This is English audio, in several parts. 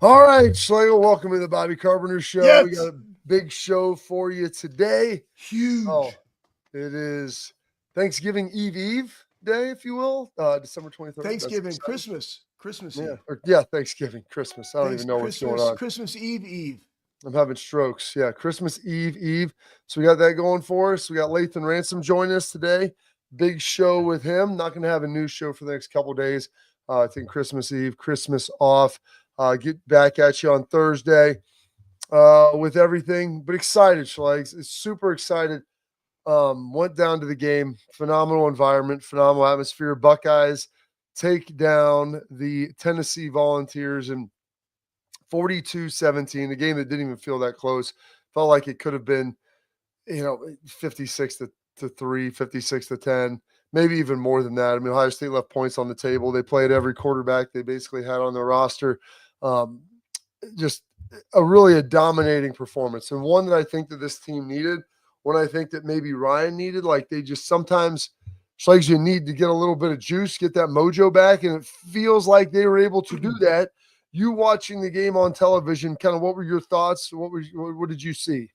All right, Schlegel, welcome to the Bobby Carpenter Show. We got Yes. a big show for you today. Oh, Huge. it is Thanksgiving Eve Day, if you will, December 23rd. That's Thanksgiving, exciting. Christmas Yeah, Eve. Thanksgiving, Christmas. I don't even know what's going on. Christmas Eve. I'm having strokes. Yeah, Christmas Eve. So we got that going for us. We got Lathan Ransom joining us today. Big show with him. Not going to have a news show for the next couple of days. I think Christmas Eve, Christmas off. Get back at you on Thursday with everything, but excited, Schlegs. It's super excited. Went down to the game. Phenomenal environment, phenomenal atmosphere. Buckeyes take down the Tennessee Volunteers and 42-17, a game that didn't even feel that close. Felt like it could have been, 56 to 3, 56 to 10, maybe even more than that. I mean, Ohio State left points on the table. They played every quarterback they basically had on their roster. Just a dominating performance, and one that I think that this team needed, one I think that maybe Ryan needed. Like, they just sometimes, Schlegs, you need to get a little bit of juice, get that mojo back, and it feels like they were able to do that. You watching the game on television, kind of what were your thoughts? What did you see?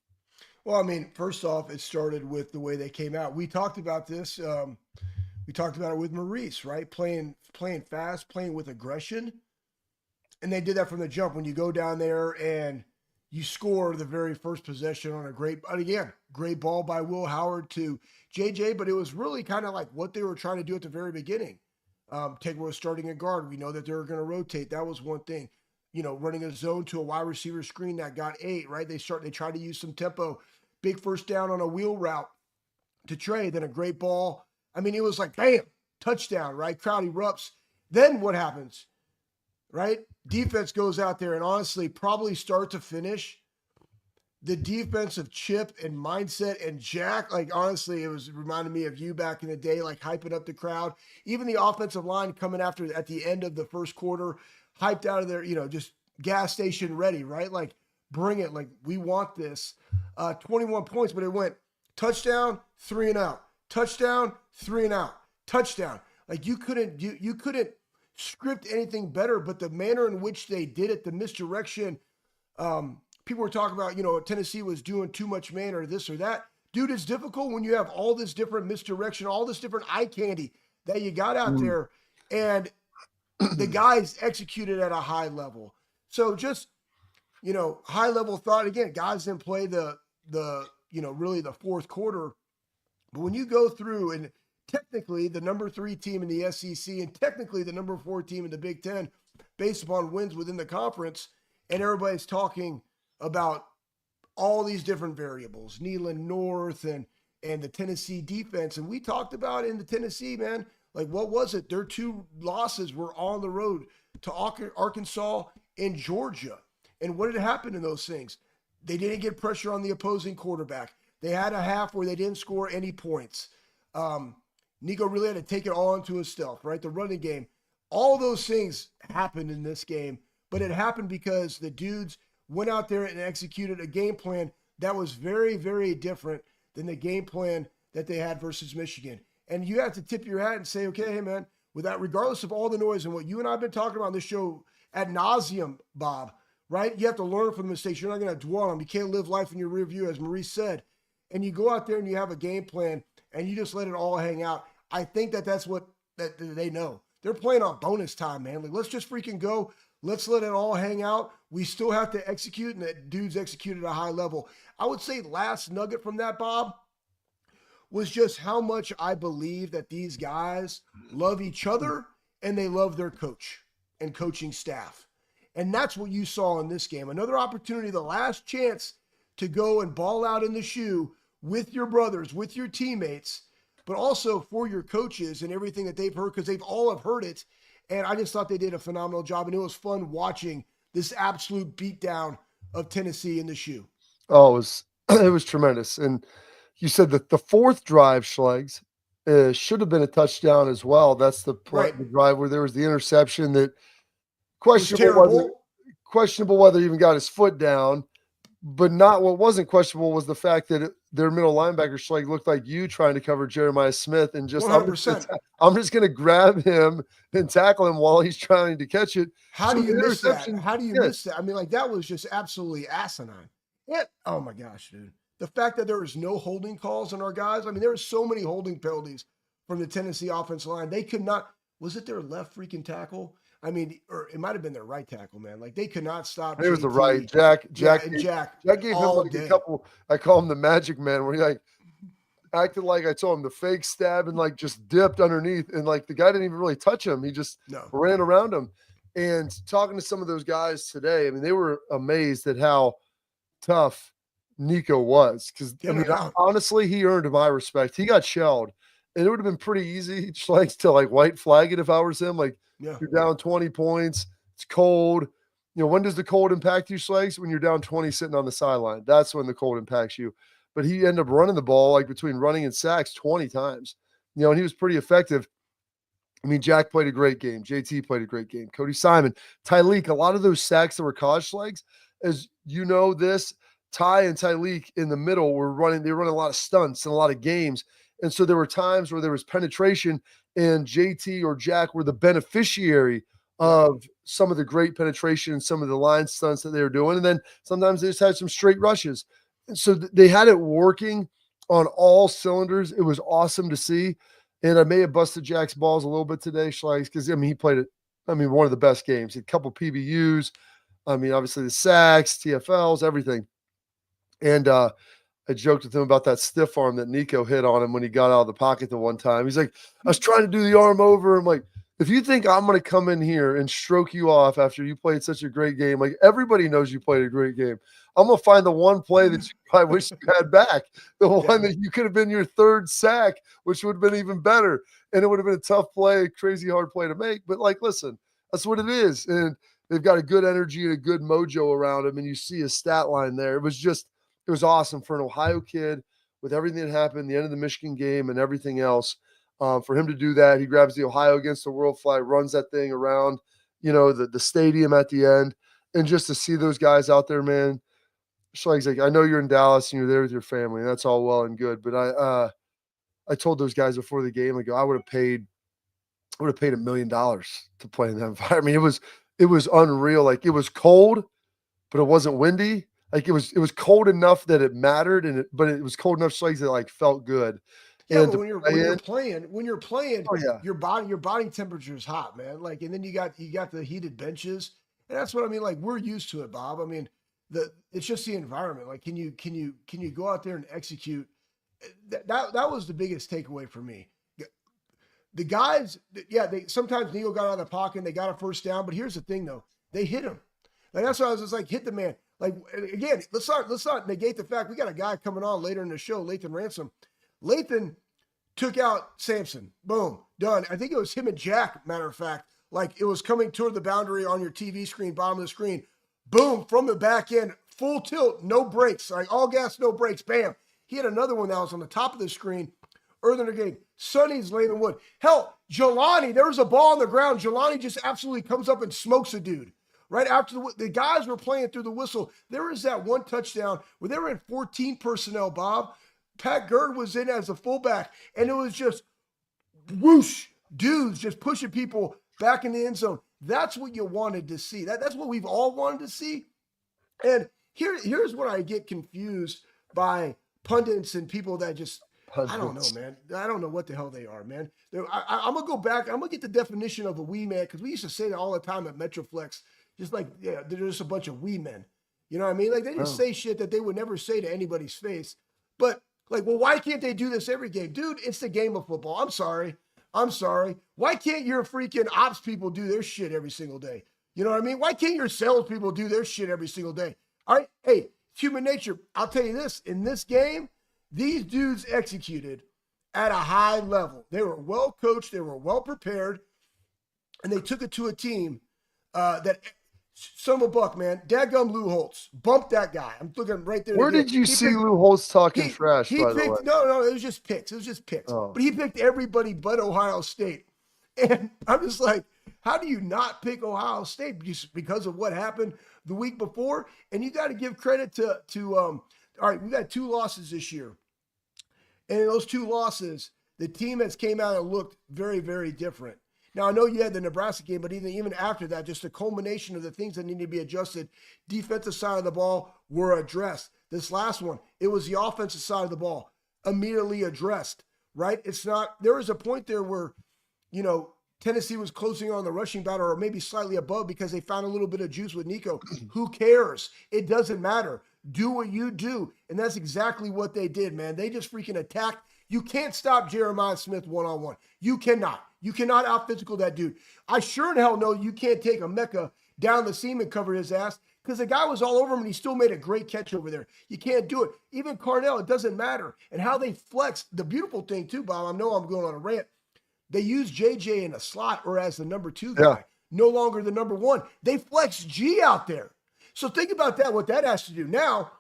Well, I mean, first off, it started with the way they came out. We talked about this. We talked about it with Maurice, right? Playing fast, playing with aggression, and they did that from the jump. When you go down there and you score the very first possession on great ball by Will Howard to JJ, but it was really kind of like what they were trying to do at the very beginning. Tigger was starting a guard. We know that they were going to rotate. That was one thing. Running a zone to a wide receiver screen that got 8, right? They tried to use some tempo. Big first down on a wheel route to Trey, then a great ball. I mean, it was like, bam, touchdown, right? Crowd erupts. Then what happens, right? Defense goes out there and honestly, probably start to finish, the defensive chip and mindset and Jack, like, honestly, it reminded me of you back in the day, like hyping up the crowd. Even the offensive line coming after at the end of the first quarter, hyped out of there, just gas station ready, right? Like, bring it. Like, we want this. 21 points, but it went touchdown, 3 and out, touchdown, 3 and out, touchdown. Like, you couldn't script anything better, but the manner in which they did it, the misdirection, people were talking about, Tennessee was doing too much man or this or that. Dude, it's difficult when you have all this different misdirection, all this different eye candy that you got out there, and the guys executed at a high level. So just, high level thought. Again, guys didn't play the really the fourth quarter. But when you go through and technically the number 3 team in the SEC and technically the number 4 team in the Big Ten based upon wins within the conference, and everybody's talking about all these different variables, Neyland North and the Tennessee defense. And we talked about in the Tennessee, man, like, what was it? Their 2 losses were on the road to Arkansas and Georgia. And what had happened in those things? They didn't get pressure on the opposing quarterback. They had a half where they didn't score any points. Nico really had to take it all into himself, right? The running game. All those things happened in this game, but it happened because the dudes went out there and executed a game plan that was very, very different than the game plan that they had versus Michigan. And you have to tip your hat and say, okay, hey, man, with that, regardless of all the noise and what you and I have been talking about on this show ad nauseum, Bob, right? You have to learn from the mistakes. You're not going to dwell on them. You can't live life in your rear view, as Maurice said. And you go out there and you have a game plan and you just let it all hang out. I think that's what that they know. They're playing on bonus time, man. Like, let's just freaking go. Let's let it all hang out. We still have to execute, and that dude's executed at a high level. I would say last nugget from that, Bob, was just how much I believe that these guys love each other and they love their coach and coaching staff. And that's what you saw in this game. Another opportunity, the last chance to go and ball out in the shoe with your brothers, with your teammates, but also for your coaches and everything that they've heard, because they've all have heard it. And I just thought they did a phenomenal job, and it was fun watching this absolute beatdown of Tennessee in the shoe. Oh, it was tremendous. And you said that the 4th drive, Schlegs, should have been a touchdown as well. That's the Right. the drive where there was the interception that Was terrible. questionable whether he even got his foot down, but not what wasn't questionable was the fact that their middle linebacker like looked like you trying to cover Jeremiah Smith, and just 100%. I'm just gonna grab him and tackle him while he's trying to catch it. How So do the you miss that? interception, How do you yeah, miss that? I mean, like that was just absolutely asinine. Oh my gosh, dude. The fact that there was no holding calls on our guys. I mean, there were so many holding penalties from the Tennessee offensive line. They could not. Was it their left freaking tackle? I mean, or it might have been their right tackle, man. Like they could not stop it was the right JT. Jack. Yeah, and Jack Jack gave him all like a day. couple. I call him the Magic Man, where he like acted like I told him the fake stab and like just dipped underneath, and like the guy didn't even really touch him. He just No. ran around him. And talking to some of those guys today, I mean, they were amazed at how tough Nico was. Because I mean, honestly, he earned my respect. He got shelled, and it would have been pretty easy, like to like white flag it if I was him. Like Yeah. you're down 20 points, it's cold. You know, when does the cold impact you, Slags? When you're down 20 sitting on the sideline. That's when the cold impacts you. But he ended up running the ball like between running and sacks 20 times. You know, and he was pretty effective. I mean, Jack played a great game. JT played a great game. Cody Simon, Tyleek, a lot of those sacks that were college legs, as you know, Ty and Tyleek in the middle were running a lot of stunts and a lot of games. And so there were times where there was penetration, and JT or Jack were the beneficiary of some of the great penetration and some of the line stunts that they were doing. And then sometimes they just had some straight rushes. And so they had it working on all cylinders. It was awesome to see. And I may have busted Jack's balls a little bit today, Schleiks, because, I mean, he played it, I mean, one of the best games. He had a couple PBUs. I mean, obviously the sacks, TFLs, everything. And I joked with him about that stiff arm that Nico hit on him when he got out of the pocket the one time. He's like, I was trying to do the arm over. I'm like, if you think I'm going to come in here and stroke you off after you played such a great game, like everybody knows you played a great game. I'm going to find the one play that you probably wish you had back, the one that you could have been your third sack, which would have been even better. And it would have been a tough play, crazy hard play to make. But, like, listen, that's what it is. And they've got a good energy and a good mojo around them. And you see his stat line there. It was awesome for an Ohio kid with everything that happened, the end of the Michigan game and everything else. For him to do that, he grabs the Ohio against the world flag, runs that thing around, you know, the stadium at the end. And just to see those guys out there, man, Schleg's like, I know you're in Dallas and you're there with your family, and that's all well and good. But I told those guys before the game, I go, I would have paid $1 million to play in that environment. It was unreal. Like, it was cold, but it wasn't windy. Like, it was cold enough that it mattered, but it was cold enough, Schleg's, that like felt good. Yeah, And but when you're playing, oh yeah, your body temperature is hot, man. Like, and then you got the heated benches, and that's what I mean. Like, we're used to it, Bob. I mean, it's just the environment. Like, can you go out there and execute? That was the biggest takeaway for me. The guys, yeah, they sometimes Neil got out of the pocket and they got a first down, but here's the thing though, they hit him. Like, that's why I was just like, hit the man. Like, again, let's not negate the fact we got a guy coming on later in the show, Lathan Ransom. Lathan took out Samson. Boom, done. I think it was him and Jack, matter of fact. Like, it was coming toward the boundary on your TV screen, bottom of the screen. Boom, from the back end, full tilt, no brakes. Like, all gas, no brakes. Bam. He had another one that was on the top of the screen earlier in the game. Sonny's Layden Wood. Hell, Jelani, there was a ball on the ground. Jelani just absolutely comes up and smokes a dude. Right after the guys were playing through the whistle, there was that one touchdown where they were in 14 personnel, Bob. Pat Gerd was in as a fullback, and it was just whoosh, dudes just pushing people back in the end zone. That's what you wanted to see. That's what we've all wanted to see. And here's what I get confused by pundits and people that just, I don't know, man. I don't know what the hell they are, man. I'm going to go back. I'm going to get the definition of a wee man, because we used to say that all the time at Metroflex. Just like, yeah, they're just a bunch of wee men. You know what I mean? Like, they just say shit that they would never say to anybody's face. But, like, well, why can't they do this every game? Dude, it's the game of football. I'm sorry. Why can't your freaking ops people do their shit every single day? You know what I mean? Why can't your sales people do their shit every single day? All right? Hey, human nature. I'll tell you this. In this game, these dudes executed at a high level. They were well coached. They were well prepared. And they took it to a team that – Son of a buck, man. Dadgum Lou Holtz. Bump that guy. I'm looking right there. Where did you see Lou Holtz talking trash, by the way? No, it was just picks. Oh. But he picked everybody but Ohio State. And I'm just like, how do you not pick Ohio State? Because of what happened the week before? And you got to give credit to all right, we got 2 losses this year. And in those 2 losses, the team has came out and looked very, very different. Now, I know you had the Nebraska game, but even after that, just a culmination of the things that need to be adjusted. Defensive side of the ball were addressed. This last one, it was the offensive side of the ball immediately addressed, right? There was a point there where, Tennessee was closing on the rushing battle or maybe slightly above because they found a little bit of juice with Nico. Who cares? It doesn't matter. Do what you do. And that's exactly what they did, man. They just freaking attacked. You can't stop Jeremiah Smith one-on-one. You cannot. You cannot out-physical that dude. I sure in hell know you can't take a Mecca down the seam and cover his ass because the guy was all over him and he still made a great catch over there. You can't do it. Even Carnell, it doesn't matter. And how they flex. The beautiful thing too, Bob, I know I'm going on a rant. They use JJ in a slot or as the number 2 guy, no longer the number 1. They flex G out there. So think about that, what that has to do. Now,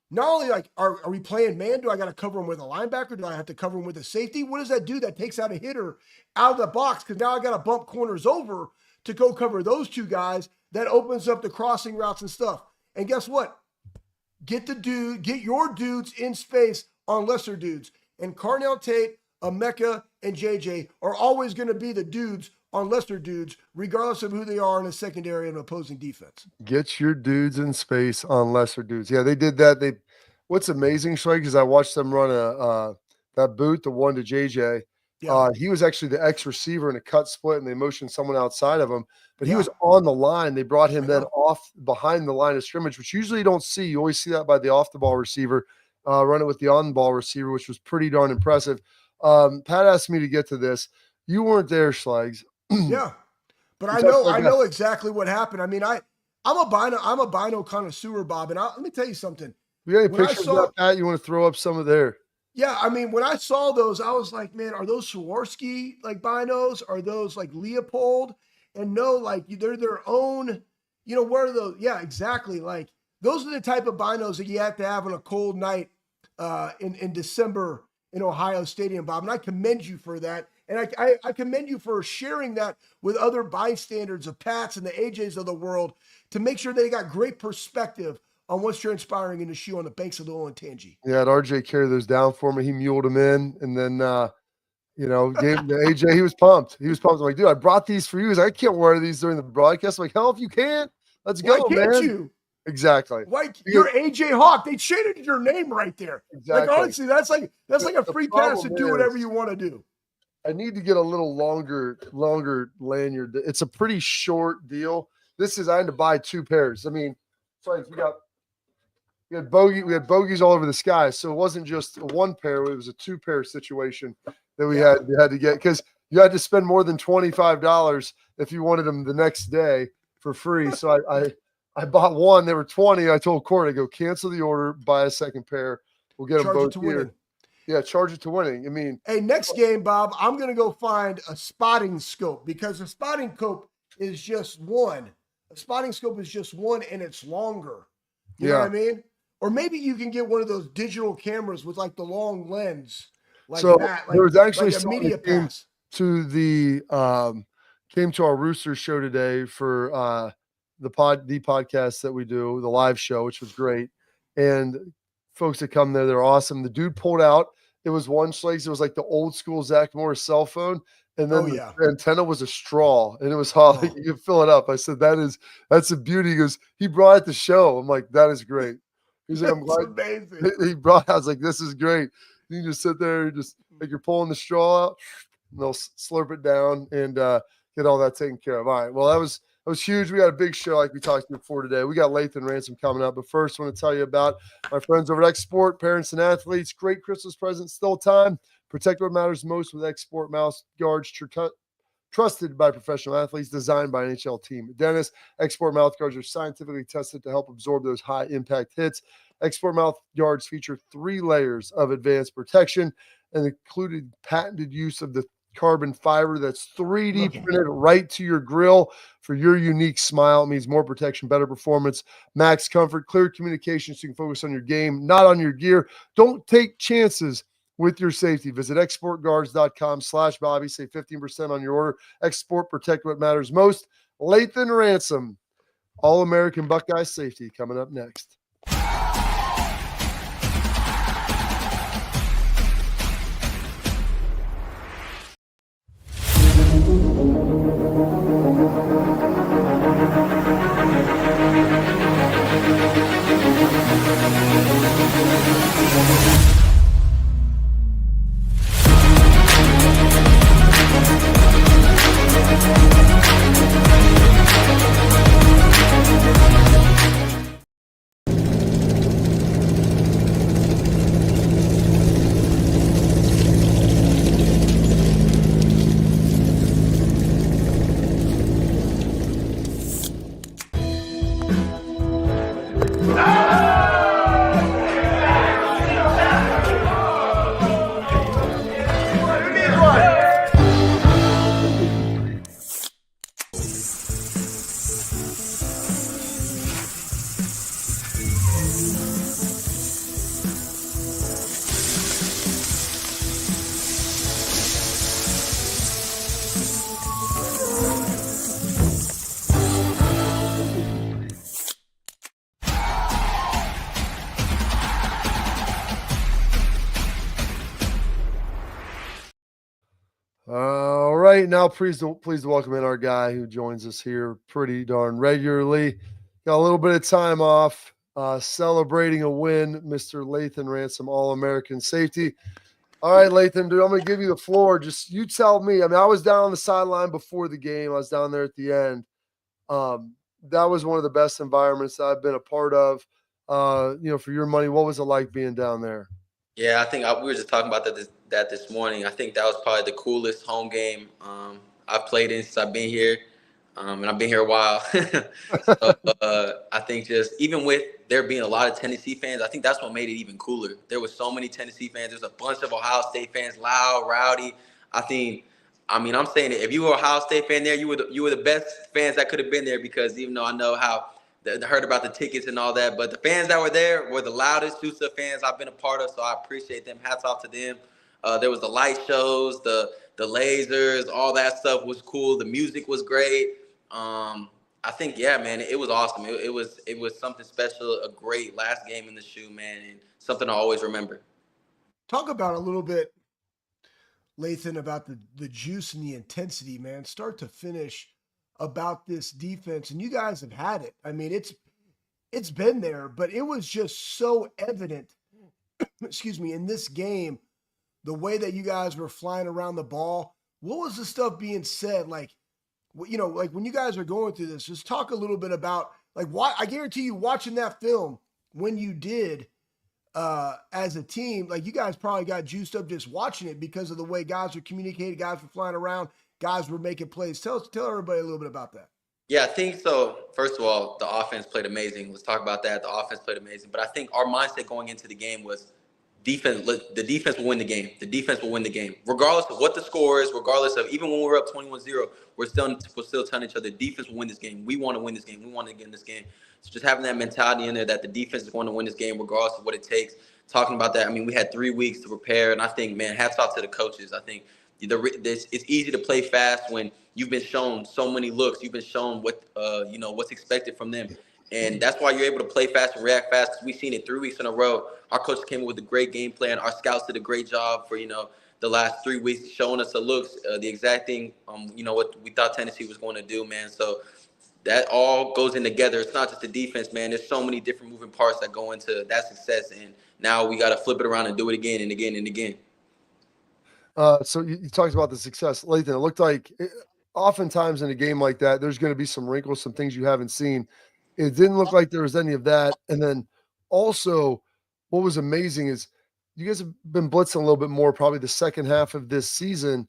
not only are we playing man? Do I got to cover him with a linebacker? Do I have to cover him with a safety? What does that do? That takes out a hitter out of the box because now I got to bump corners over to go cover those 2 guys. That opens up the crossing routes and stuff. And guess what? Get your dudes in space on lesser dudes. And Carnell Tate, Emeka, and JJ are always going to be the dudes on lesser dudes, regardless of who they are in a secondary and opposing defense. Get your dudes in space on lesser dudes. Yeah, they did that. What's amazing, Schweig, is I watched them run that boot, the one to JJ. Yeah. He was actually the X receiver in a cut split, and they motioned someone outside of him. But he was on the line. They brought him then off behind the line of scrimmage, which usually you don't see. You always see that by the off-the-ball receiver. Run it with the on-ball receiver, which was pretty darn impressive. Pat asked me to get to this. You weren't there, Schlegs. Yeah, but I know exactly what happened. I mean, I'm a bino connoisseur, Bob, and let me tell you something. You got any pictures of that, Pat? You want to throw up some of there? Yeah, I mean, when I saw those, I was like, man, are those Swarovski binos? Are those Leopold? And no, they're their own. What are those? Yeah, exactly. Those are the type of binos that you have to have on a cold night in December in Ohio Stadium, Bob. And I commend you for that. And I commend you for sharing that with other bystanders of Pats and the AJs of the world to make sure they got great perspective on what's transpiring in the shoe on the banks of the Olentangy. Yeah, RJ carried those down for me. He muled them in and then, gave them to AJ. He was pumped. I'm like, dude, I brought these for you. He's like, I can't wear these during the broadcast. I'm like, hell, if you can't, let's go, man. Why can't you? Exactly. You're AJ Hawk. They shaded your name right there. Exactly. Honestly, that's like a free pass to do whatever you want to do. I need to get a little longer lanyard. It's a pretty short deal. I had to buy 2 pairs. I mean, so we had bogeys all over the sky. So it wasn't just a 1 pair, it was a 2-pair situation that we had to get because you had to spend more than $25 if you wanted them the next day for free. So I bought 1. They were $20. I told Corey, I go, cancel the order, buy a 2nd pair. We'll get them both here. Yeah, charge it to winning. I mean, hey, next game, Bob, I'm going to go find a spotting scope because a spotting scope is just 1. A spotting scope is just 1 and it's longer. You know what I mean? Or maybe you can get one of those digital cameras with the long lens. There was actually a media pass. Came to our Rooster show today for the podcast that we do, the live show, which was great. And folks that come there, they're awesome. The dude pulled out. It was one Schlegs. It was like the old school Zach Morris cell phone. And then the antenna was a straw and it was hot. You can fill it up. I said, that's a beauty. He goes, he brought it to show. I'm like, that is great. He's like, I'm glad. Amazing. I was like, this is great. You can just sit there, just like you're pulling the straw out, and they'll slurp it down and get all that taken care of. All right. Well, that was huge. We got a big show like we talked before today. We got Lathan Ransom coming up. But first, I want to tell you about my friends over at Export, parents and athletes. Great Christmas presents, still time. Protect what matters most with Export mouth guards, trusted by professional athletes, designed by an NHL team. Dennis, Export mouth guards are scientifically tested to help absorb those high-impact hits. Export mouth guards feature 3 layers of advanced protection and included patented use of the carbon fiber that's 3D printed right to your grill for your unique smile. It means more protection, better performance, max comfort, clear communication so you can focus on your game, not on your gear. Don't take chances with your safety. Visit exportguards.com/Bobby. Save 15% on your order. Export, protect what matters most. Lathan Ransom, All-American Buckeye safety, coming up next. All right, now pleased to welcome in our guy who joins us here pretty darn regularly. Got a little bit of time off, celebrating a win, Mr. Lathan Ransom, All-American safety. All right, Lathan, dude, I'm going to give you the floor. Just you tell me. I mean, I was down on the sideline before the game. I was down there at the end. That was one of the best environments that I've been a part of. For your money, what was it like being down there? Yeah, I think we were just talking about that this morning. I think that was probably the coolest home game I've played in since I've been here, and I've been here a while. So I think just even with there being a lot of Tennessee fans, I think that's what made it even cooler. There was so many Tennessee fans. There's a bunch of Ohio State fans, loud, rowdy. I think, I mean, I'm saying it. If you were a Ohio State fan there, you were the best fans that could have been there because even though I know how heard about the tickets and all that, but the fans that were there were the loudest Houston fans I've been a part of, so I appreciate them. Hats off to them. There was the light shows, the lasers, all that stuff was cool. The music was great. I think, yeah, man, it was awesome. It was something special, a great last game in the shoe, man, and something I always remember. Talk about a little bit, Lathan, about the juice and the intensity, man, start to finish about this defense. And you guys have had it. I mean, it's been there, but it was just so evident, excuse me, in this game, the way that you guys were flying around the ball. What was the stuff being said? Like, like when you guys are going through this, just talk a little bit about like why. I guarantee you, watching that film when you did as a team, like you guys probably got juiced up just watching it because of the way guys were communicating, guys were flying around, guys were making plays. Tell everybody a little bit about that. Yeah, I think so. First of all, the offense played amazing. Let's talk about that. The offense played amazing. But I think our mindset going into the game was defense. Look, the defense will win the game. The defense will win the game. Regardless of what the score is, regardless of even when we're up 21-0, we're still telling each other defense will win this game. We want to win this game. We want to get in this game. So just having that mentality in there that the defense is going to win this game regardless of what it takes. Talking about that, I mean, we had 3 weeks to prepare, and I think, man, hats off to the coaches. I think it's easy to play fast when you've been shown so many looks. You've been shown what's expected from them, and that's why you're able to play fast and react fast. Because we've seen it 3 weeks in a row. Our coach came up with a great game plan. Our scouts did a great job for the last 3 weeks, showing us the looks, the exact thing. What we thought Tennessee was going to do, man. So that all goes in together. It's not just the defense, man. There's so many different moving parts that go into that success, and now we got to flip it around and do it again and again and again. So you talked about the success, Lathan. It looked like oftentimes in a game like that, there's going to be some wrinkles, some things you haven't seen. It didn't look like there was any of that. And then also, what was amazing is you guys have been blitzing a little bit more, probably the second half of this season.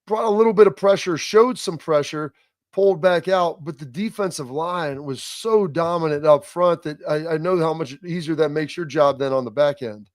Brought a little bit of pressure, showed some pressure, pulled back out, but the defensive line was so dominant up front that I know how much easier that makes your job than on the back end.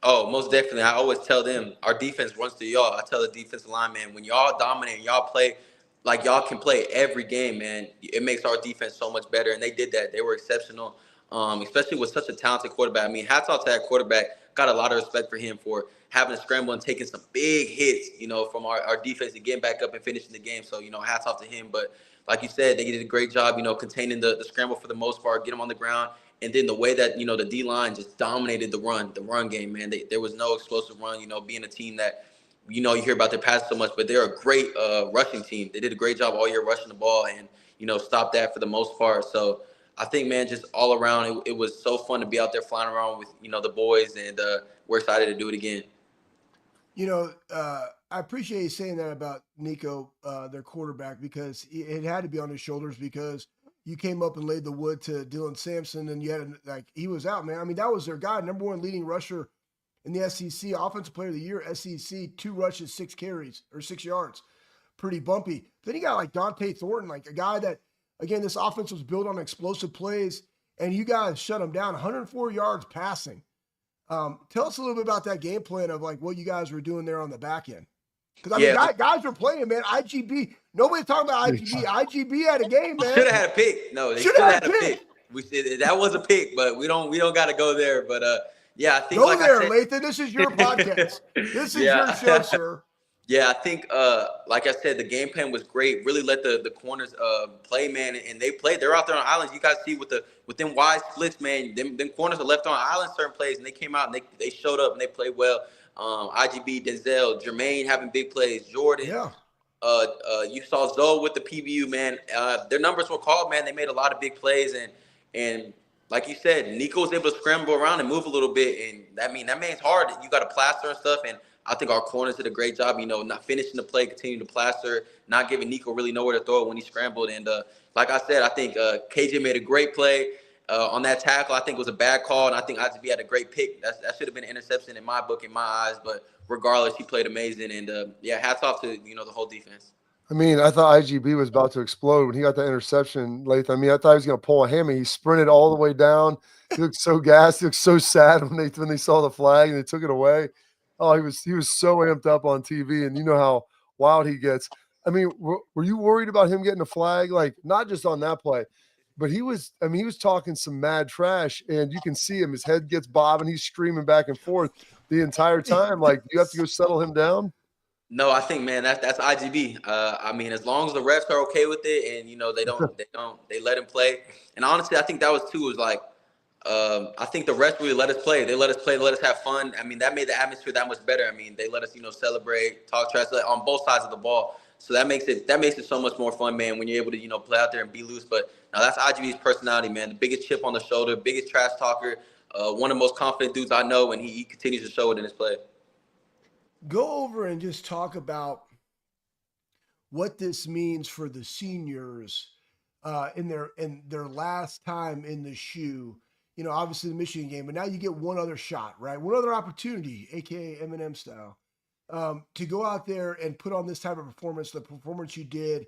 Oh, most definitely. I always tell them our defense runs through y'all. I tell the defensive line, man, when y'all dominate and y'all play like y'all can play every game, man, it makes our defense so much better. And they did that. They were exceptional, especially with such a talented quarterback. I mean, hats off to that quarterback. Got a lot of respect for him for having to scramble and taking some big hits, from our defense and getting back up and finishing the game. So, hats off to him. But like you said, they did a great job, containing the scramble for the most part, get them on the ground. And then the way that, the D-line just dominated the run game, man. There was no explosive run, being a team that, you hear about their pass so much, but they're a great rushing team. They did a great job all year rushing the ball and, stopped that for the most part. So I think, man, just all around, it was so fun to be out there flying around with, the boys, and we're excited to do it again. I appreciate you saying that about Nico, their quarterback, because it had to be on his shoulders because you came up and laid the wood to Dylan Sampson, and you had he was out, man. I mean, that was their guy, number one leading rusher in the SEC, Offensive Player of the Year, SEC, 2 rushes, 6 carries or 6 yards, pretty bumpy. Then you got like Dante Thornton, like a guy that, again, this offense was built on explosive plays, and you guys shut him down, 104 yards passing. Tell us a little bit about that game plan of like what you guys were doing there on the back end. Because I mean, guys were playing, man. IGB, nobody's talking about IGB. IGB had a game, man. Should have had a pick. No, they should have had a pick. That was a pick, but we don't got to go there. But yeah, I think go there, Lathan. This is your podcast. This is your show, sir. Yeah, I think, like I said, the game plan was great. Really let the corners play, man, and they played. They're out there on islands. You guys see with them wide splits, man. Them corners are left on islands certain plays, and they came out and they showed up and they played well. IGB, Denzel, Jermaine having big plays, Jordan. Yeah. You saw Zoe with the PBU, man. Their numbers were called, man. They made a lot of big plays, and like you said, Nico was able to scramble around and move a little bit, and that man's hard. You got to plaster and stuff, and I think our corners did a great job, not finishing the play, continuing to plaster, not giving Nico really nowhere to throw it when he scrambled. And like I said, I think KJ made a great play on that tackle. I think it was a bad call, and I think IGB had a great pick. That should have been an interception in my book, in my eyes, but regardless, he played amazing, and hats off to the whole defense. I mean, I thought IGB was about to explode when he got that interception, Lathan. I mean, I thought he was going to pull a hammy. He sprinted all the way down. He looked so gassed. He looked so sad when they saw the flag and they took it away. Oh, he was so amped up on TV, and you know how wild he gets. I mean, were you worried about him getting a flag? Like, not just on that play, but he was talking some mad trash, and you can see him. His head gets bobbing. He's screaming back and forth the entire time. Like, you have to go settle him down. No, I think, man, that's IGB. I mean, as long as the refs are okay with it, and they let him play. And honestly, I think that was too. Was like, I think the refs really let us play. They let us play, let us have fun. I mean, that made the atmosphere that much better. I mean, they let us, celebrate, talk trash on both sides of the ball. So that makes it so much more fun, man, when you're able to play out there and be loose. But now that's IGB's personality, man. The biggest chip on the shoulder, biggest trash talker, one of the most confident dudes I know, and he continues to show it in his play. Go over and just talk about what this means for the seniors in their last time in the shoe. Obviously the Michigan game, but now you get one other shot, right? One other opportunity, aka Eminem style, to go out there and put on this type of performance, the performance you did,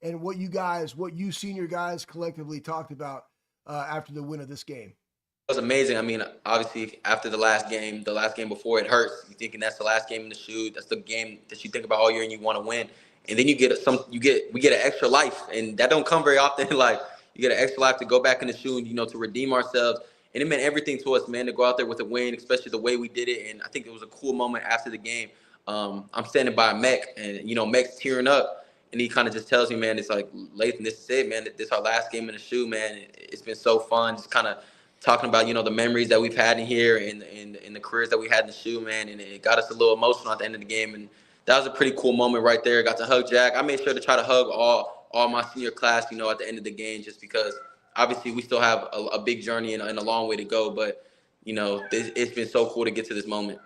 and what you senior guys collectively talked about after the win of this game. It was amazing. I mean, obviously, after the last game before, it hurts. You're thinking that's the last game in the shoe. That's the game that you think about all year and you want to win. And then we get an extra life, and that don't come very often. Like, you get an extra life to go back in the shoe and to redeem ourselves. And it meant everything to us, man, to go out there with a win, especially the way we did it. And I think it was a cool moment after the game. I'm standing by Mech, and Mech's tearing up, and he kind of just tells me, man, it's like, Lathan, this is it, man. This is our last game in the shoe, man. It's been so fun, just kind of talking about the memories that we've had in here and the careers that we had in the shoe, man, and it got us a little emotional at the end of the game, and that was a pretty cool moment right there. Got to hug Jack. I made sure to try to hug all my senior class, at the end of the game, just because obviously we still have a big journey and a long way to go, but it's been so cool to get to this moment.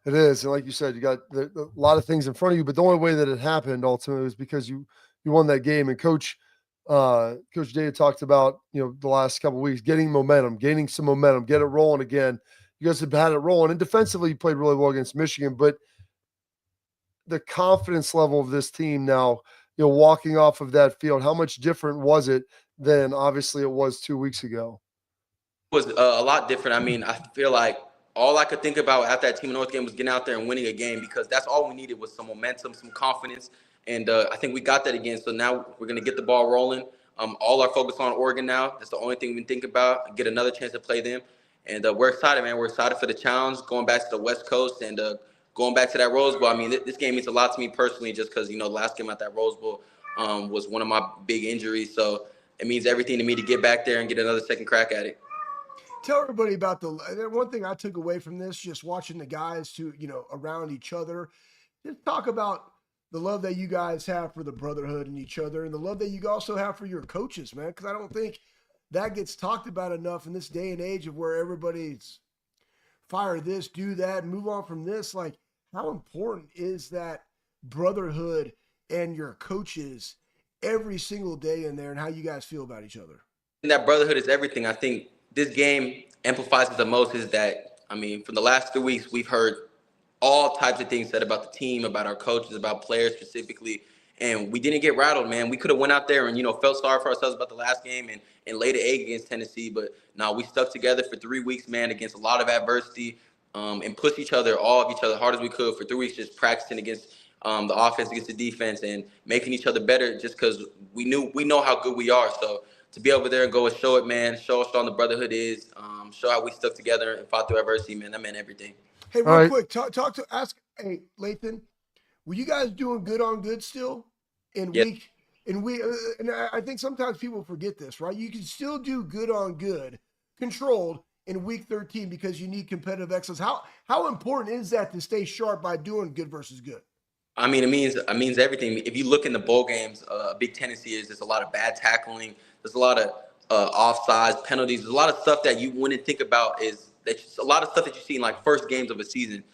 It is, and like you said, you got a lot of things in front of you, but the only way that it happened ultimately was because you won that game. And Coach Data talked about the last couple of weeks gaining some momentum, get it rolling again. You guys have had it rolling, and defensively you played really well against Michigan, but the confidence level of this team now, walking off of that field, how much different was it than obviously it was 2 weeks ago? It was a lot different. I mean, I feel like all I could think about after that Team North game was getting out there and winning a game, because that's all we needed was some momentum, some confidence. And I think we got that again. So now we're going to get the ball rolling. All our focus on Oregon now. That's the only thing we can think about, get another chance to play them. And we're excited, man. We're excited for the challenge, going back to the West Coast and going back to that Rose Bowl. I mean, this game means a lot to me personally, just because, the last game at that Rose Bowl was one of my big injuries. So it means everything to me to get back there and get another second crack at it. Tell everybody about the one thing I took away from this, just watching the guys around each other. Just talk about the love that you guys have for the brotherhood and each other, and the love that you also have for your coaches, man. Because I don't think that gets talked about enough in this day and age of where everybody's fire this, do that, move on from this. Like, how important is that brotherhood and your coaches every single day in there, and how you guys feel about each other? And that brotherhood is everything. I think this game amplifies it the most is that, I mean, for the last 2 weeks, we've heard all types of things said about the team, about our coaches, about players specifically, and we didn't get rattled, man. We could have went out there and, felt sorry for ourselves about the last game and laid an egg against Tennessee, but no, we stuck together for 3 weeks, man, against a lot of adversity, and pushed each other, all of each other, hard as we could for 3 weeks, just practicing against the offense, against the defense, and making each other better, just because we know how good we are. So to be over there and go and show it, man, show how strong the brotherhood is, show how we stuck together and fought through adversity, man, that meant everything. Hey, real quick, hey, Lathan, were you guys doing good on good still in week? And I think sometimes people forget this, right? You can still do good on good, controlled in week 13 because you need competitive excellence. How important is that to stay sharp by doing good versus good? I mean, it means everything. If you look in the bowl games, a big tendency is there's a lot of bad tackling. There's a lot of offsides, penalties. There's a lot of stuff that you wouldn't think about. A lot of stuff that you see in like first games of a season,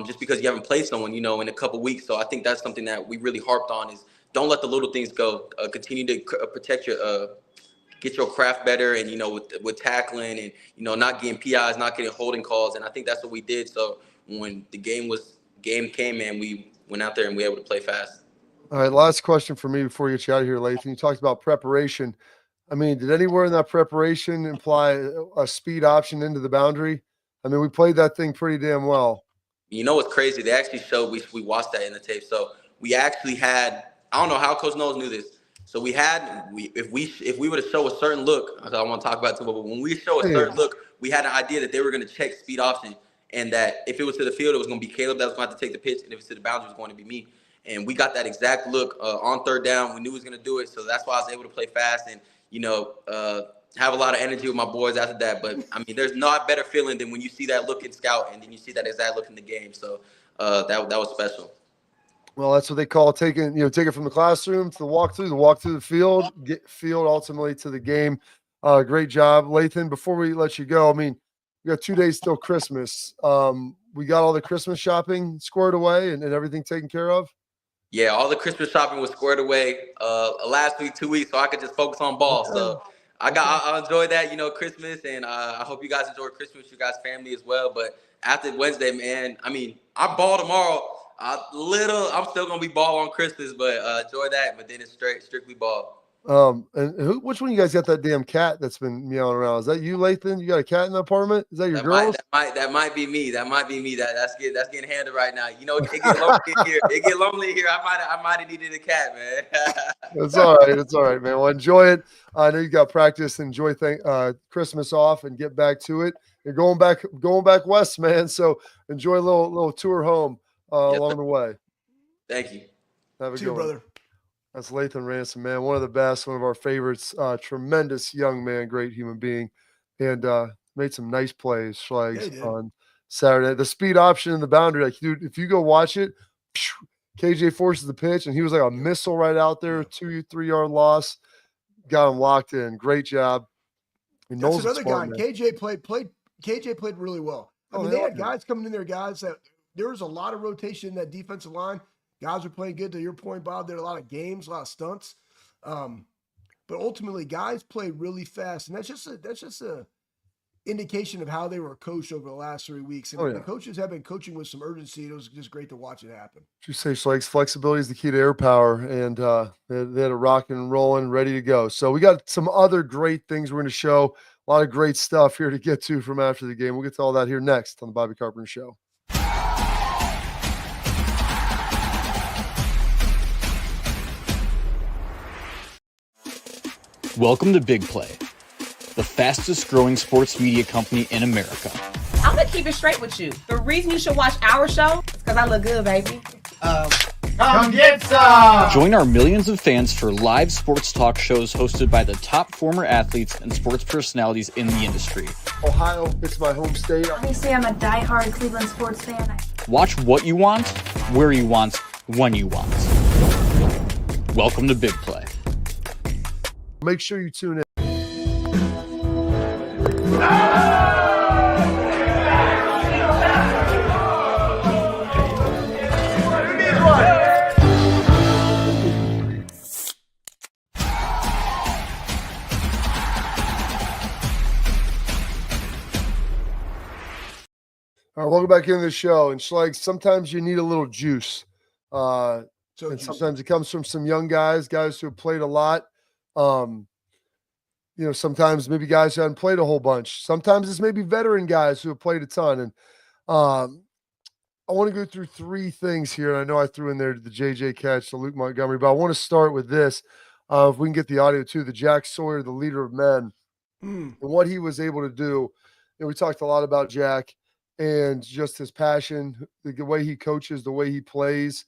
just because you haven't played someone, in a couple weeks. So I think that's something that we really harped on is don't let the little things go. Continue to protect your get your craft better, and with tackling and not getting PIs, not getting holding calls, and I think that's what we did. So when the game came, man, we went out there and we were able to play fast. All right, last question for me before we get you out of here, Lathan. You talked about preparation. I mean, did anywhere in that preparation imply a speed option into the boundary? I mean, we played that thing pretty damn well. You know what's crazy? They actually showed we watched that in the tape. So we actually had, I don't know how Coach Knowles knew this. So if we were to show a certain look, I don't want to talk about it too much, but when we show a certain look, we had an idea that they were going to check speed option, and that if it was to the field, it was going to be Caleb that was going to have to take the pitch, and if it's to the boundary, it was going to be me. And we got that exact look on third down. We knew he was going to do it, so that's why I was able to play fast and have a lot of energy with my boys after that. But I mean, there's not better feeling than when you see that look in scout and then you see that exact look in the game. So that was special. Well, that's what they call take it from the classroom to the walk through the field, get field ultimately to the game. Great job, Lathan. Before we let you go, I mean, we got 2 days till Christmas. We got all the Christmas shopping squared away and everything taken care of. Yeah, all the Christmas shopping was squared away last week, 2 weeks, so I could just focus on ball. Okay. So I enjoyed that, Christmas, and I hope you guys enjoy Christmas with your guys' family as well. But after Wednesday, man, I mean, I ball tomorrow. I'm still gonna be ball on Christmas, but enjoy that. But then it's strictly ball. And which one of you guys got that damn cat that's been meowing around? Is that you, Lathan? You got a cat in the apartment? Is that your girl? That might be me. That's getting handled right now. It get lonely here. It get lonely here. I might have needed a cat, man. It's all right. It's all right, man. Well, enjoy it. I know you got practice. Enjoy Christmas off and get back to it. You're going back west, man. So enjoy a little tour home along the way. Thank you. Have a See good you, brother. That's Lathan Ransom, man. One of the best, one of our favorites. Tremendous young man, great human being, and made some nice plays, Schlags, on Saturday. The speed option in the boundary, like, dude, if you go watch it, KJ forces the pitch, and he was like a missile right out there, 2-3 yard loss, got him locked in. Great job. And that's another guy. Man. KJ played really well. I mean, they had guys coming in there, guys that there was a lot of rotation in that defensive line. Guys were playing good. To your point, Bob, there were a lot of games, a lot of stunts. But ultimately, guys played really fast, and that's just a indication of how they were coached over the last 3 weeks. And the coaches have been coaching with some urgency. It was just great to watch it happen. You say, Schlags, flexibility is the key to air power, and they had a rocking and rolling, ready to go. So we got some other great things we're going to show. A lot of great stuff here to get to from after the game. We'll get to all that here next on the Bobby Carpenter Show. Welcome to Big Play, the fastest growing sports media company in America. I'm gonna keep it straight with you. The reason you should watch our show is because I look good, baby. Come get some! Join our millions of fans for live sports talk shows hosted by the top former athletes and sports personalities in the industry. Ohio, it's my home state. Obviously, I'm a diehard Cleveland sports fan. Watch what you want, where you want, when you want. Welcome to Big Play. Make sure you tune in. All right, welcome back into the show. And Schlags, sometimes you need a little juice. Sometimes it comes from some young guys who have played a lot. Sometimes maybe guys who haven't played a whole bunch. Sometimes it's maybe veteran guys who have played a ton. And I want to go through 3 things here. And I know I threw in there the JJ catch, the Luke Montgomery, but I want to start with this. If we can get the audio too, the Jack Sawyer, the leader of men, and what he was able to do. We talked a lot about Jack and just his passion, the way he coaches, the way he plays.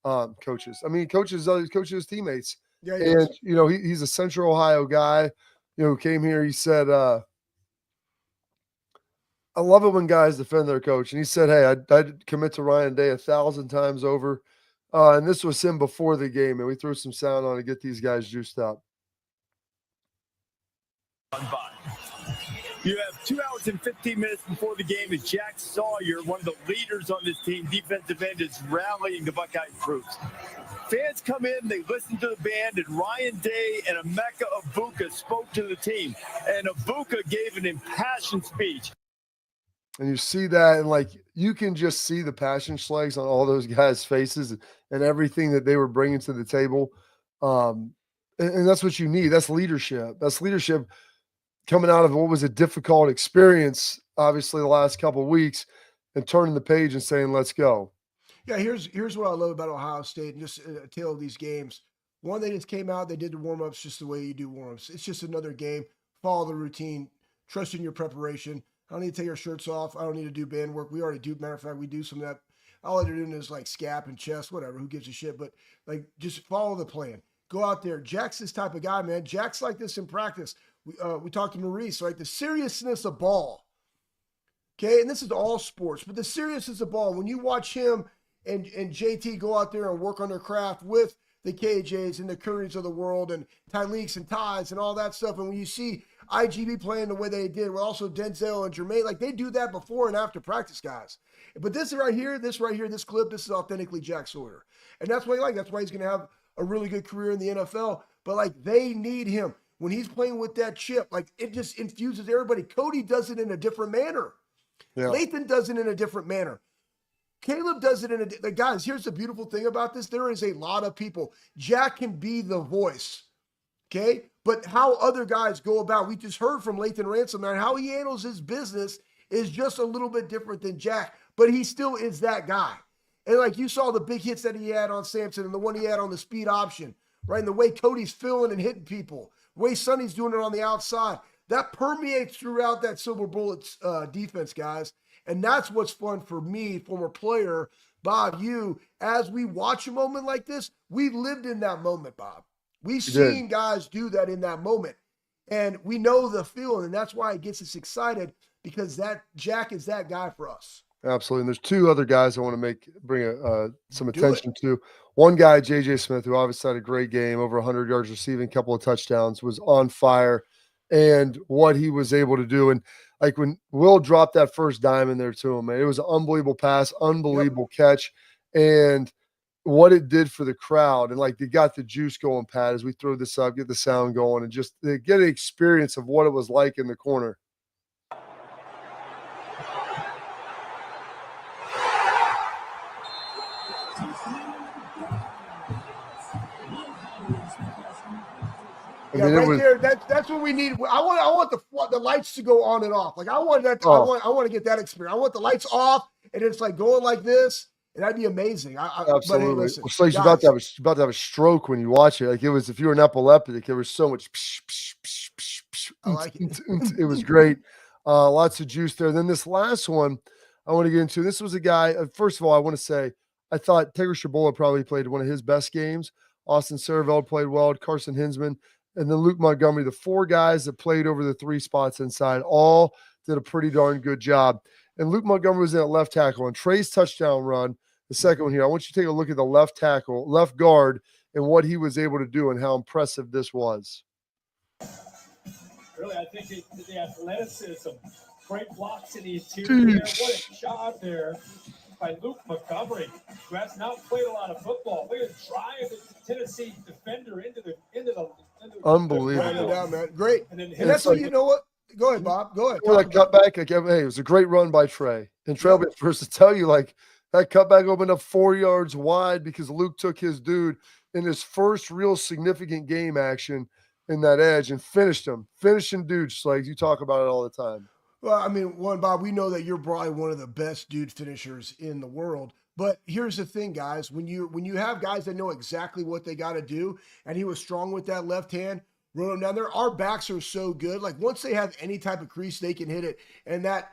Coaches his teammates. Yeah, and he's a Central Ohio guy, who came here. He said I love it when guys defend their coach. And he said, hey, I'd commit to Ryan Day 1,000 times over. And this was him before the game. And we threw some sound on to get these guys juiced up. You have 2 hours and 15 minutes before the game, and Jack Sawyer, one of the leaders on this team, defensive end, is rallying the Buckeye troops. Fans come in, they listen to the band, and Ryan Day and Emeka Ibuka spoke to the team. And Ibuka gave an impassioned speech. And you see that, and like you can just see the passion slags on all those guys' faces and everything that they were bringing to the table. And that's what you need. That's leadership. That's leadership coming out of what was a difficult experience, obviously, the last couple of weeks, and turning the page and saying, let's go. Yeah, here's what I love about Ohio State and just a tale of these games. One, they just came out, they did the warm-ups just the way you do warm-ups. It's just another game. Follow the routine. Trust in your preparation. I don't need to take our shirts off. I don't need to do band work. We already do. Matter of fact, we do some of that. All they're doing is like scap and chest, whatever. Who gives a shit? But like, just follow the plan. Go out there. Jack's this type of guy, man. Jack's like this in practice. We talked to Maurice, right? The seriousness of ball. Okay, and this is all sports, but the seriousness of ball. When you watch him and JT go out there and work on their craft with the KJs and the Currys of the world and Tyleeks and Ties and all that stuff, and when you see IGB playing the way they did, with also Denzel and Jermaine, like they do that before and after practice, guys. But this clip, this is authentically Jack Sawyer. And that's what I like. That's why he's going to have a really good career in the NFL. But like, they need him. When he's playing with that chip, like it just infuses everybody. Cody does it in a different manner. Yeah. Lathan does it in a different manner. Caleb does it in a, guys, here's the beautiful thing about this. There is a lot of people. Jack can be the voice. Okay. But how other guys go about, we just heard from Lathan Ransom, man, how he handles his business is just a little bit different than Jack, but he still is that guy. And like you saw the big hits that he had on Samson and the one he had on the speed option, right? And the way Cody's filling and hitting people, the way Sonny's doing it on the outside, that permeates throughout that Silver Bullets defense, guys. And that's what's fun for me, former player, Bob, you, as we watch a moment like this, we lived in that moment, Bob. We've seen guys do that in that moment. And we know the feeling, and that's why it gets us excited, because that Jack is that guy for us. Absolutely. And there's two other guys I want to bring some attention to. One guy, J.J. Smith, who obviously had a great game, over 100 yards receiving, a couple of touchdowns, was on fire, and what he was able to do. And like when Will dropped that first dime in there to him, man, it was an unbelievable pass, unbelievable catch, and what it did for the crowd. And like they got the juice going, Pat, as we throw this up, get the sound going, and just they get an experience of what it was like in the corner. Yeah, right there. That's what we need. I want the lights to go on and off. Like I want that. I want to get that experience. I want the lights off, and it's like going like this, and that'd be amazing. Absolutely. But hey, listen, it's like you're about to have a stroke when you watch it. Like it was, if you were an epileptic, there was so much. I like it. It was great. Lots of juice there. Then this last one I want to get into. This was a guy. First of all, I want to say I thought Tigger Shabola probably played one of his best games. Austin Sareveld played well. Carson Hinsman. And then Luke Montgomery, the four guys that played over the three spots inside, all did a pretty darn good job. And Luke Montgomery was in at left tackle. And Trey's touchdown run, the second one here, I want you to take a look at the left tackle, left guard, and what he was able to do and how impressive this was. Really, I think the athleticism, great blocks in the interior. What a job there by Luke Montgomery, who has not played a lot of football. Look at the drive the Tennessee defender into the unbelievable. Down, man. Great. And that's what, you know what? Go ahead, Bob. Go ahead. That cutback, like, hey, it was a great run by Trey. And Trey will be the first to tell you, like, that cutback opened up 4 yards wide because Luke took his dude in his first real significant game action in that edge and finished him. Finishing dudes, like you talk about it all the time. Well, I mean, Bob, we know that you're probably one of the best dude finishers in the world. But here's the thing, guys. When you have guys that know exactly what they got to do, and he was strong with that left hand, run him down there. Our backs are so good. Like once they have any type of crease, they can hit it, and that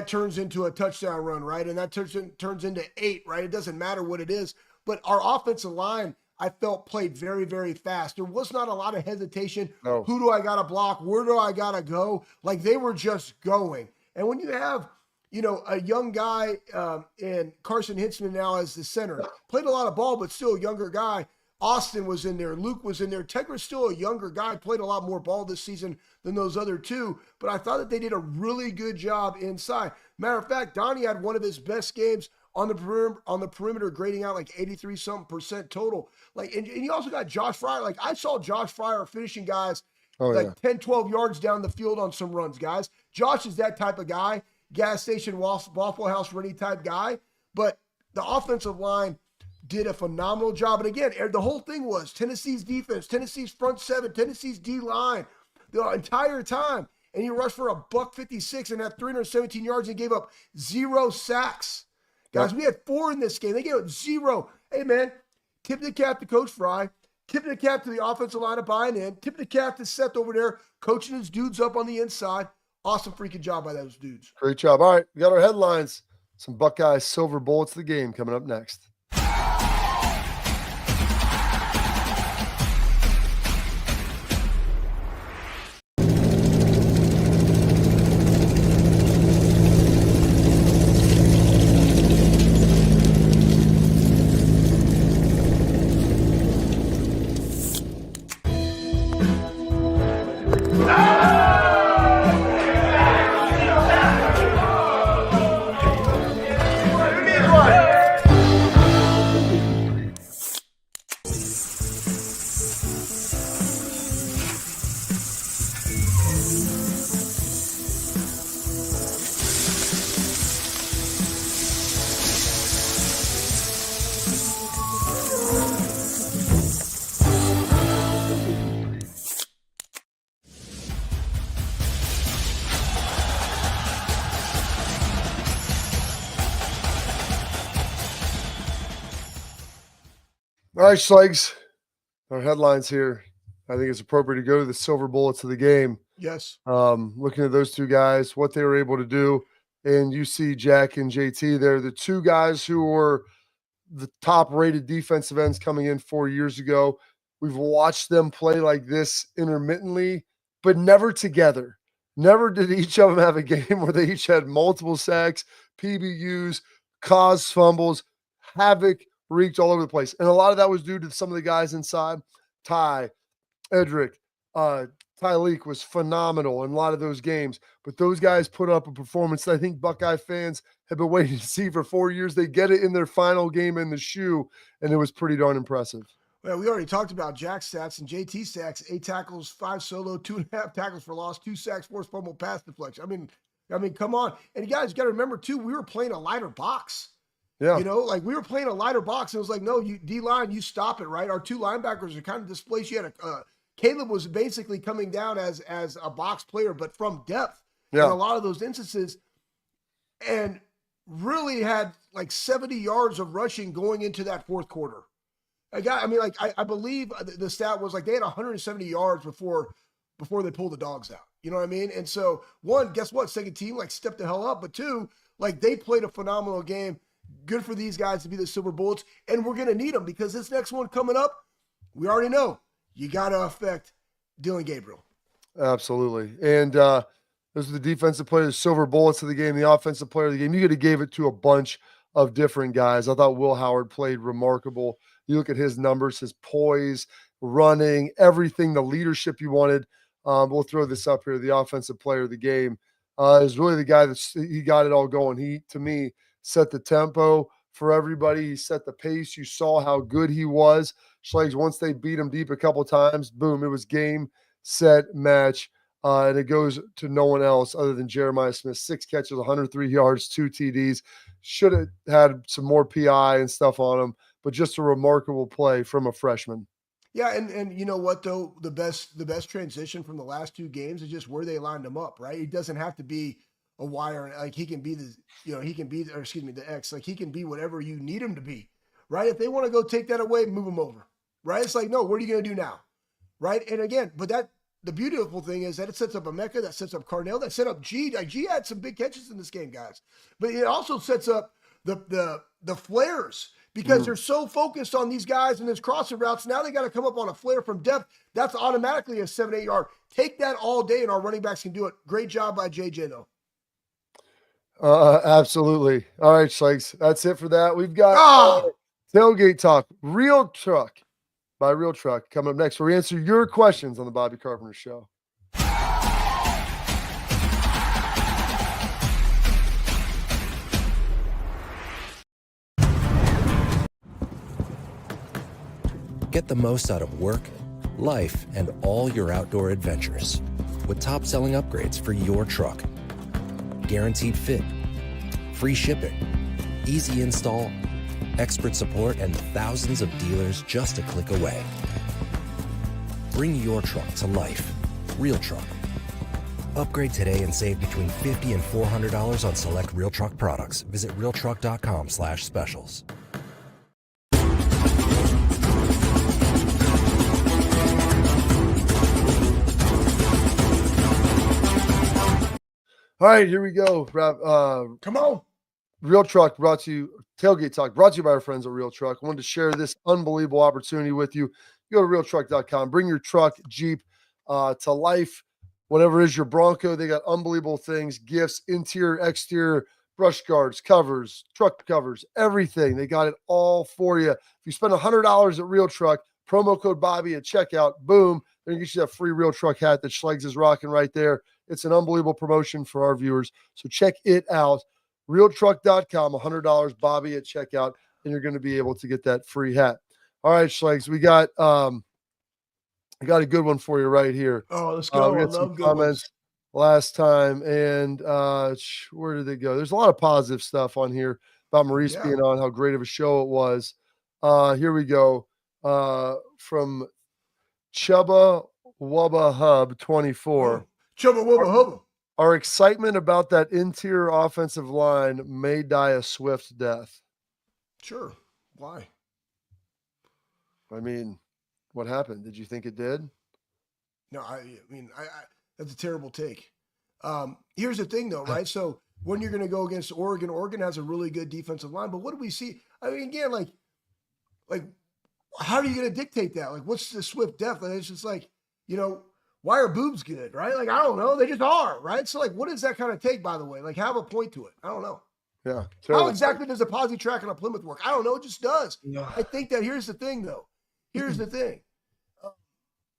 turns into a touchdown run, right? And that turns into 8, right? It doesn't matter what it is. But our offensive line, I felt, played very, very fast. There was not a lot of hesitation. Who do I got to block? Where do I got to go? Like they were just going. And when you have a young guy and Carson Hintzman now as the center. Played a lot of ball, but still a younger guy. Austin was in there. Luke was in there. Tegra's still a younger guy. Played a lot more ball this season than those other two. But I thought that they did a really good job inside. Matter of fact, Donnie had one of his best games on the perimeter, grading out like 83% total. Like, and you also got Josh Fryer. Like, I saw Josh Fryer finishing guys 10, 12 yards down the field on some runs, guys. Josh is that type of guy. Gas station, Waffle House ready type guy. But the offensive line did a phenomenal job. And again, the whole thing was Tennessee's defense, Tennessee's front seven, Tennessee's D line the entire time. And he rushed for $156 and had 317 yards and gave up 0 sacks. Guys, we had 4 in this game. They gave up 0. Hey, man, tip the cap to Coach Fry. Tip the cap to the offensive line of buying in. Tip the cap to Seth over there, coaching his dudes up on the inside. Awesome freaking job by those dudes. Great job. All right, we got our headlines. Some Buckeyes silver bullets of the game coming up next. All right, Schlegs, our headlines here. I think it's appropriate to go to the silver bullets of the game. Yes. Looking at those two guys, what they were able to do, and you see Jack and JT there, the two guys who were the top-rated defensive ends coming in 4 years ago. We've watched them play like this intermittently, but never together. Never did each of them have a game where they each had multiple sacks, PBUs, caused fumbles, havoc wreaked all over the place. And a lot of that was due to some of the guys inside. Ty, Edric, Tyleek was phenomenal in a lot of those games. But those guys put up a performance that I think Buckeye fans have been waiting to see for 4 years. They get it in their final game in the shoe, and it was pretty darn impressive. Well, we already talked about Jack's stats and JT sacks: 8 tackles, 5 solo, 2.5 tackles for loss, 2 sacks, forced fumble, pass deflection. I mean, come on. And you guys got to remember too, we were playing a lighter box. Yeah. Like we were playing a lighter box. And it was like, no, you D-line, you stop it, right? Our 2 linebackers are kind of displaced. You had Caleb was basically coming down as a box player, but from depth in a lot of those instances, and really had like 70 yards of rushing going into that fourth quarter. I believe the stat was like they had 170 yards before they pulled the dogs out. You know what I mean? And so, one, guess what? Second team like stepped the hell up, but 2, like they played a phenomenal game. Good for these guys to be the silver bullets, and we're going to need them because this next one coming up, we already know you got to affect Dylan Gabriel. Absolutely. And those are the defensive players, silver bullets of the game, the offensive player of the game. You could have gave it to a bunch of different guys. I thought Will Howard played remarkable. You look at his numbers, his poise, running, everything, the leadership you wanted. We'll throw this up here. The offensive player of the game is really the guy he got it all going. He, to me, set the tempo for everybody. He set the pace. You saw how good he was. Schlegs, once they beat him deep a couple times, boom, it was game, set, match. And it goes to no one else other than Jeremiah Smith. 6 catches, 103 yards, 2 TDs. Should have had some more PI and stuff on him, but just a remarkable play from a freshman. Yeah, and you know what though? The best transition from the last 2 games is just where they lined him up, right? It doesn't have to be a wire, like he can be the X, like he can be whatever you need him to be, right? If they want to go take that away, move him over, right? It's like, no, what are you going to do now, right? And again, but the beautiful thing is that it sets up Emeka, that sets up Carnell, that set up G. Like G had some big catches in this game, guys, but it also sets up the flares because they're so focused on these guys and these crossing routes. Now they got to come up on a flare from depth. That's automatically a 7-8 yard. Take that all day, and our running backs can do it. Great job by JJ though. Absolutely. All right, Schlegs. That's it for that. We've got Tailgate Talk, Real Truck by Real Truck coming up next, where we answer your questions on the Bobby Carpenter Show. Get the most out of work, life, and all your outdoor adventures with top-selling upgrades for your truck. Guaranteed fit, free shipping, easy install, expert support, and thousands of dealers just a click away. Bring your truck to life. Real Truck. Upgrade today and save between $50 and $400 on select Real Truck products. Visit realtruck.com/specials. All right, here we go. Come on. Real Truck brought to you, Tailgate Talk brought to you by our friends at Real Truck. I wanted to share this unbelievable opportunity with you. Go to realtruck.com. Bring your truck, Jeep to life. Whatever is your Bronco, they got unbelievable things, gifts, interior, exterior, brush guards, covers, truck covers, everything. They got it all for you. If you spend $100 at Real Truck, promo code Bobby at checkout, boom, they're going to get you that free Real Truck hat that Schlegs is rocking right there. It's an unbelievable promotion for our viewers. So check it out. Realtruck.com, $100 Bobby at checkout, and you're going to be able to get that free hat. All right, Schlegs, we got I got a good one for you right here. Oh, let's go. We I got some love good comments last time, and where did they go? There's a lot of positive stuff on here about Maurice being on, how great of a show it was. Here we go. From Chubba Wubba Hub 24. Chubba Wubba Hubba. Our excitement about that interior offensive line may die a swift death. Sure. Why? I mean, what happened? Did you think it did? No, I mean, that's a terrible take. Here's the thing, though, right? So when you're going to go against Oregon, Oregon has a really good defensive line, but what do we see? I mean, again, like, how are you going to dictate that? Like, what's the swift death? Like, it's just like, why are boobs good, right? Like, I don't know. They just are, right? So, like, what does that kind of take, by the way? Like, have a point to it. I don't know. Yeah. How exactly does a posi track on a Plymouth work? I don't know. It just does. No. I think that here's the thing, though. Here's the thing.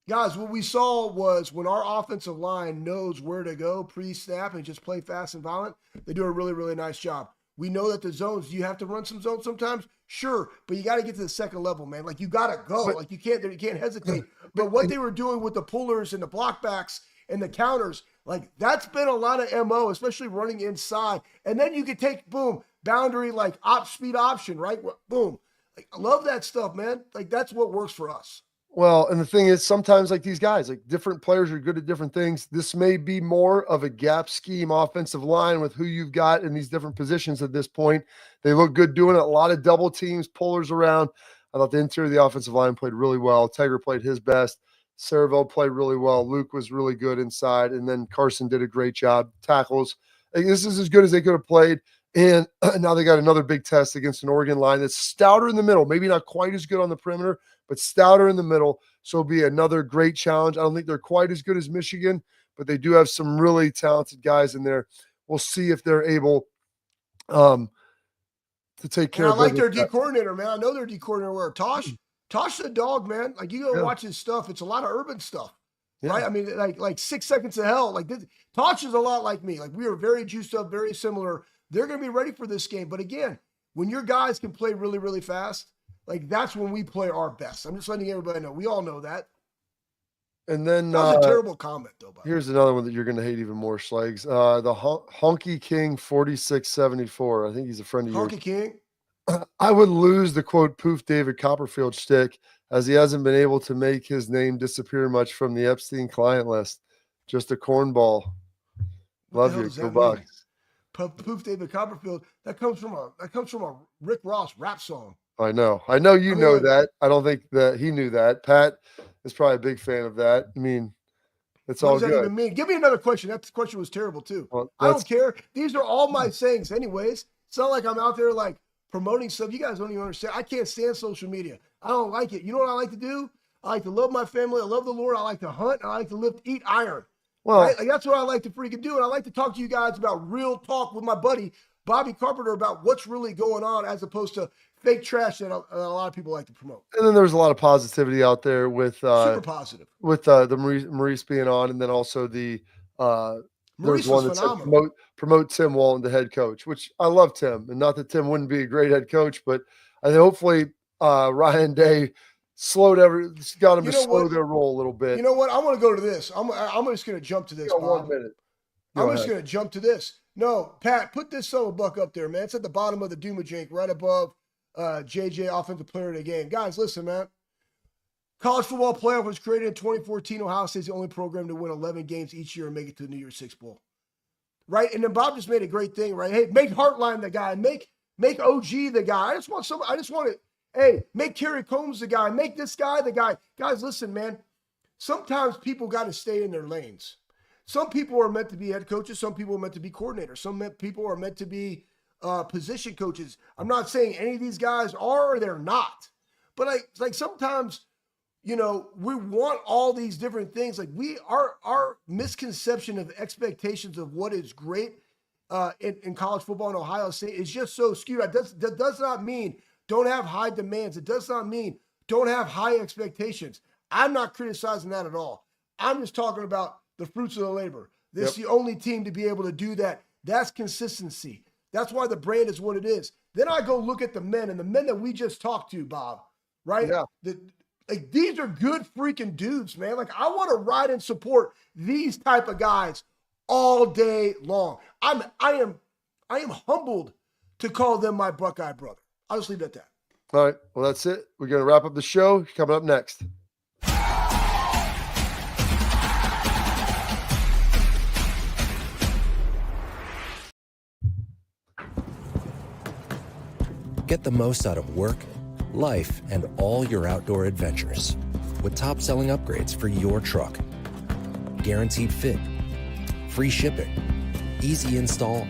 Guys, what we saw was when our offensive line knows where to go pre-snap and just play fast and violent, they do a really, really nice job. We know that the zones, you have to run some zones sometimes? Sure, but you got to get to the second level, man. Like, you got to go. Like, you can't hesitate. But what they were doing with the pullers and the blockbacks and the counters, like, that's been a lot of MO, especially running inside. And then you could take, boom, boundary, like, speed option, right? Boom. Like, I love that stuff, man. Like, that's what works for us. Well, and the thing is, sometimes like these guys, like different players are good at different things. This may be more of a gap scheme offensive line with who you've got in these different positions at this point. They look good doing it. A lot of double teams, pullers around. I thought the interior of the offensive line played really well. Tiger played his best. Cerville played really well. Luke was really good inside. And then Carson did a great job. Tackles. This is as good as they could have played. And now they got another big test against an Oregon line that's stouter in the middle. Maybe not quite as good on the perimeter, but stouter in the middle. So it'll be another great challenge. I don't think they're quite as good as Michigan, but they do have some really talented guys in there. We'll see if they're able to take care of it. I like their D coordinator, man. I know their D coordinator where Tosh the dog, man. Like, you go watch his stuff. It's a lot of urban stuff. Yeah. Right? I mean, like 6 seconds of hell. Like, this, Tosh is a lot like me. Like, we are very juiced up, very similar. They're going to be ready for this game. But again, when your guys can play really, really fast, like, that's when we play our best. I'm just letting everybody know. We all know that. And then that was a terrible comment, though. Here's another one that you're going to hate even more, Schlegs. The Honky King 4674. I think he's a friend of yours. Honky King. I would lose the quote poof David Copperfield shtick, as he hasn't been able to make his name disappear much from the Epstein client list. Just a cornball. Love you. Go Bucks. Poof David Copperfield. That comes from a Rick Ross rap song. I know you know that. I don't think that he knew that. Pat is probably a big fan of that. I mean, it's all good. What does that even mean? Give me another question. That question was terrible too. Well, I don't care. These are all my sayings anyways. It's not like I'm out there like promoting stuff. You guys don't even understand. I can't stand social media. I don't like it. You know what I like to do? I like to love my family. I love the Lord. I like to hunt. I like to eat iron. Well, right? Like, that's what I like to freaking do. And I like to talk to you guys about real talk with my buddy, Bobby Carpenter, about what's really going on as opposed to fake trash that a lot of people like to promote. And then there's a lot of positivity out there with Super positive. with the Maurice being on, and then also the Maurice there's one was that said phenomenal. promote Tim Walton, the head coach, which I love Tim, and not that Tim wouldn't be a great head coach, but I think hopefully Ryan Day got them to slow their roll a little bit. You know what? I want to go to this. I'm just going to jump to this, Bob. 1 minute. I'm just going to jump to this. No, Pat, put this son of a buck up there, man. It's at the bottom of the Doomajink, right above JJ, offensive player of the game. Guys, listen, man. College football playoff was created in 2014. Ohio State's the only program to win 11 games each year and make it to the New Year's Six Bowl. Right? And then Bob just made a great thing, right? Hey, make Heartline the guy. Make OG the guy. I just want to, hey, make Kerry Combs the guy. Make this guy the guy. Guys, listen, man. Sometimes people got to stay in their lanes. Some people are meant to be head coaches. Some people are meant to be coordinators. Some people are meant to be position coaches. I'm not saying any of these guys are or they're not. But like sometimes, you know, we want all these different things. Like our misconception of expectations of what is great in college football in Ohio State is just so skewed. That does not mean don't have high demands. It does not mean don't have high expectations. I'm not criticizing that at all. I'm just talking about the fruits of the labor. This is the only team to be able to do that. That's consistency. That's why the brand is what it is. Then I go look at the men, and the men that we just talked to, Bob, right? Yeah. Like, these are good freaking dudes, man. Like, I want to ride and support these type of guys all day long. I am humbled to call them my Buckeye brother. I'll just leave it at that. All right. Well, that's it. We're going to wrap up the show. Coming up next. Get the most out of work, life, and all your outdoor adventures with top-selling upgrades for your truck. Guaranteed fit, free shipping, easy install,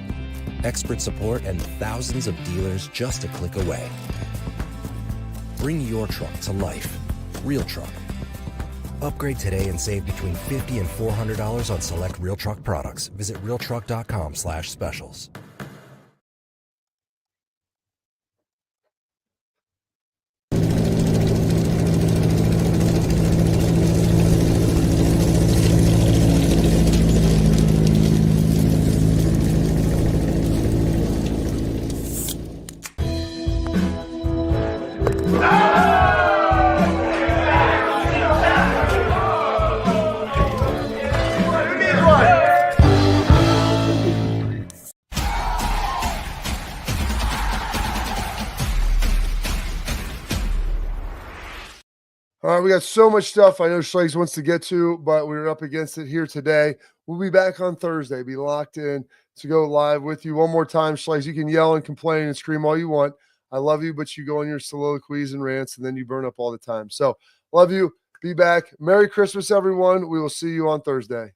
expert support, and thousands of dealers just a click away. Bring your truck to life. Real Truck. Upgrade today and save between $50 and $400 on select Real Truck products. Visit realtruck.com/specials. All right, we got so much stuff I know Schlegs wants to get to, but we're up against it here today. We'll be back on Thursday. Be locked in to go live with you. One more time, Schlegs, you can yell and complain and scream all you want. I love you, but you go on your soliloquies and rants, and then you burn up all the time. So love you. Be back. Merry Christmas, everyone. We will see you on Thursday.